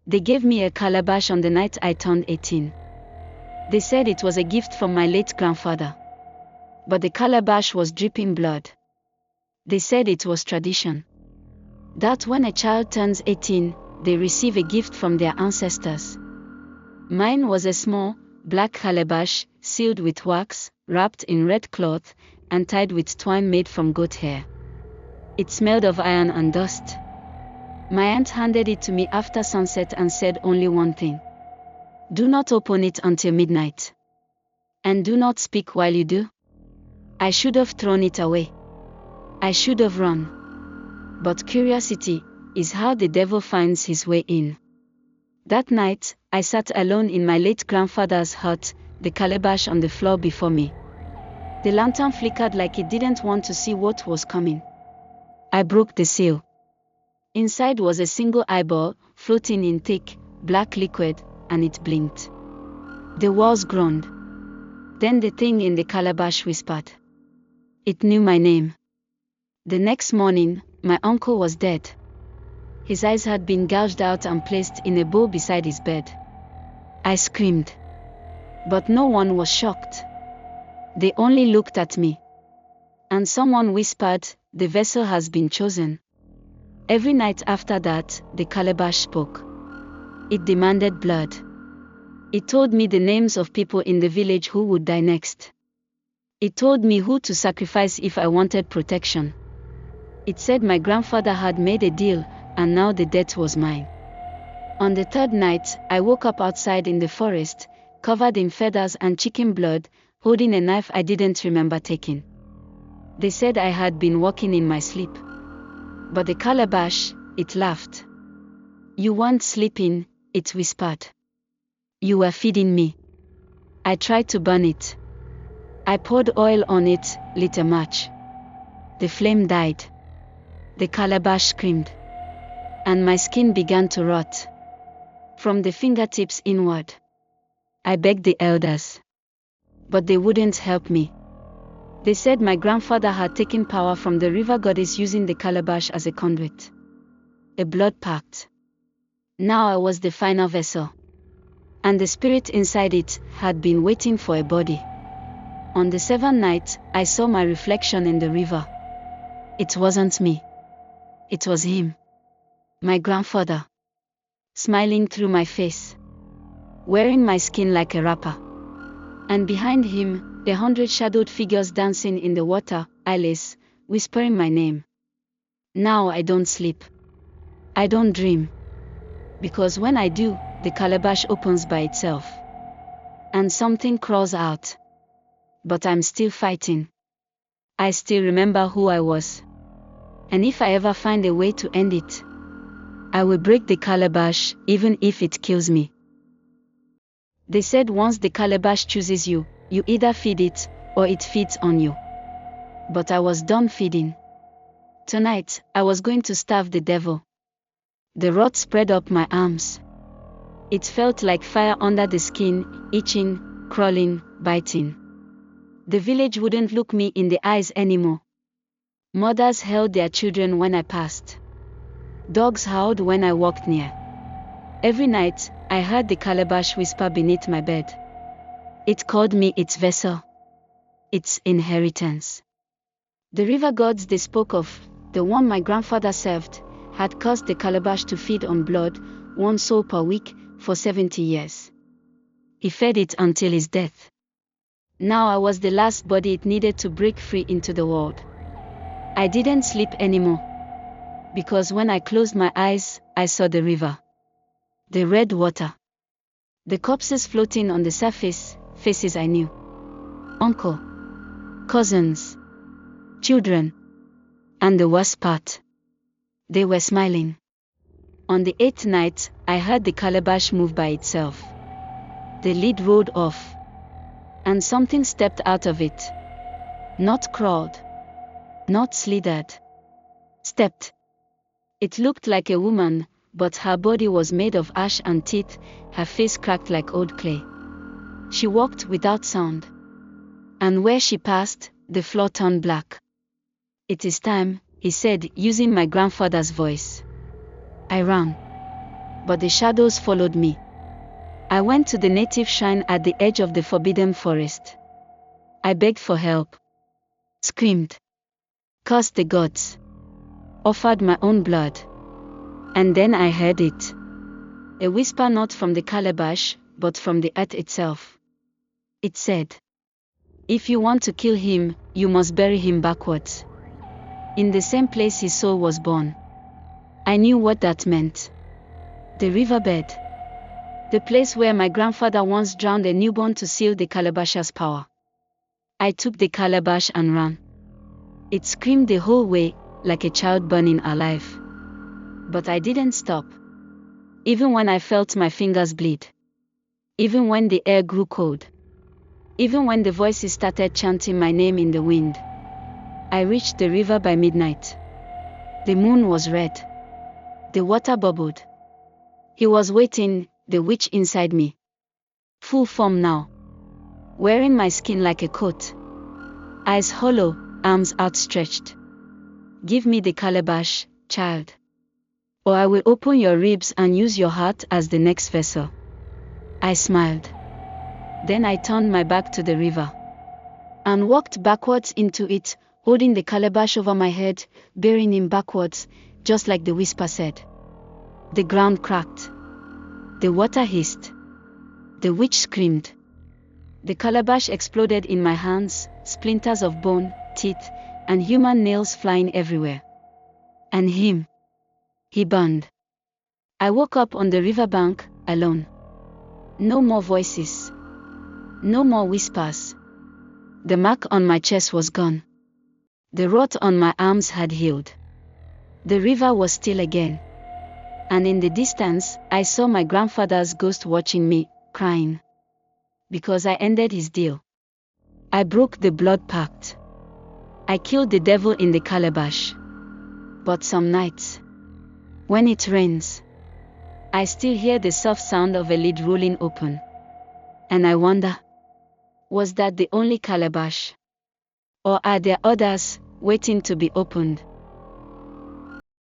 They gave me a calabash on the night I turned 18. They said it was a gift from my late grandfather. But the calabash was dripping blood. They said it was tradition. That when a child turns 18, they receive a gift from their ancestors. Mine was a small, black calabash, sealed with wax, wrapped in red cloth, and tied with twine made from goat hair. It smelled of iron and dust. My aunt handed it to me after sunset and said only one thing. Do not open it until midnight. And do not speak while you do. I should have thrown it away. I should have run. But curiosity is how the devil finds his way in. That night, I sat alone in my late grandfather's hut, the calabash on the floor before me. The lantern flickered like it didn't want to see what was coming. I broke the seal. Inside was a single eyeball, floating in thick, black liquid, and it blinked. The walls groaned. Then the thing in the calabash whispered. It knew my name. The next morning, my uncle was dead. His eyes had been gouged out and placed in a bowl beside his bed. I screamed. But no one was shocked. They only looked at me. And someone whispered, the vessel has been chosen. Every night after that, the calabash spoke. It demanded blood. It told me the names of people in the village who would die next. It told me who to sacrifice if I wanted protection. It said my grandfather had made a deal, and now the death was mine. On the third night, I woke up outside in the forest, covered in feathers and chicken blood, holding a knife I didn't remember taking. They said I had been walking in my sleep. But the calabash, it laughed. You weren't sleeping, it whispered. You were feeding me. I tried to burn it. I poured oil on it, lit a match. The flame died. The calabash screamed. And my skin began to rot. From the fingertips inward. I begged the elders. But they wouldn't help me. They said my grandfather had taken power from the river goddess using the calabash as a conduit. A blood pact. Now I was the final vessel. And the spirit inside it had been waiting for a body. On the seventh night, I saw my reflection in the river. It wasn't me. It was him. My grandfather. Smiling through my face. Wearing my skin like a wrapper. And behind him, 100 shadowed figures dancing in the water, Alice, whispering my name. Now I don't sleep. I don't dream. Because when I do, the calabash opens by itself. And something crawls out. But I'm still fighting. I still remember who I was. And if I ever find a way to end it, I will break the calabash, even if it kills me. They said once the calabash chooses you, you either feed it, or it feeds on you. But I was done feeding. Tonight, I was going to starve the devil. The rot spread up my arms. It felt like fire under the skin, itching, crawling, biting. The village wouldn't look me in the eyes anymore. Mothers held their children when I passed. Dogs howled when I walked near. Every night, I heard the calabash whisper beneath my bed. It called me its vessel. Its inheritance. The river gods they spoke of, the one my grandfather served, had caused the calabash to feed on blood, one soul per week, for 70 years. He fed it until his death. Now I was the last body it needed to break free into the world. I didn't sleep anymore. Because when I closed my eyes, I saw the river. The red water. The corpses floating on the surface, faces I knew. Uncle. Cousins. Children. And the worst part. They were smiling. On the 8th night, I heard the calabash move by itself. The lid rolled off. And something stepped out of it. Not crawled. Not slithered. Stepped. It looked like a woman, but her body was made of ash and teeth, her face cracked like old clay. She walked without sound. And where she passed, the floor turned black. It is time, he said, using my grandfather's voice. I ran. but the shadows followed me. I went to the native shrine at the edge of the forbidden forest. I begged for help, screamed, cursed the gods, offered my own blood. And then I heard it. A whisper not from the calabash, but from the earth itself. It said, "If you want to kill him, you must bury him backwards, in the same place his soul was born." I knew what that meant. The riverbed. The place where my grandfather once drowned a newborn to seal the calabash's power. I took the calabash and ran. It screamed the whole way, like a child burning alive. But I didn't stop. Even when I felt my fingers bleed. Even when the air grew cold. Even when the voices started chanting my name in the wind. I reached the river by midnight. The moon was red. The water bubbled. He was waiting, the witch inside me. Full form now. Wearing my skin like a coat. Eyes hollow, arms outstretched. "Give me the calabash, child. Or I will open your ribs and use your heart as the next vessel." I smiled. Then I turned my back to the river. And walked backwards into it, holding the calabash over my head, bearing him backwards, just like the whisper said. The ground cracked. The water hissed. The witch screamed. The calabash exploded in my hands, splinters of bone, teeth, and human nails flying everywhere. And him. He burned. I woke up on the riverbank, alone. No more voices. No more whispers. The mark on my chest was gone. The rot on my arms had healed. The river was still again. And in the distance, I saw my grandfather's ghost watching me, crying. Because I ended his deal. I broke the blood pact. I killed the devil in the calabash. But some nights, when it rains, I still hear the soft sound of a lid rolling open. And I wonder, was that the only calabash? Or are there others, waiting to be opened?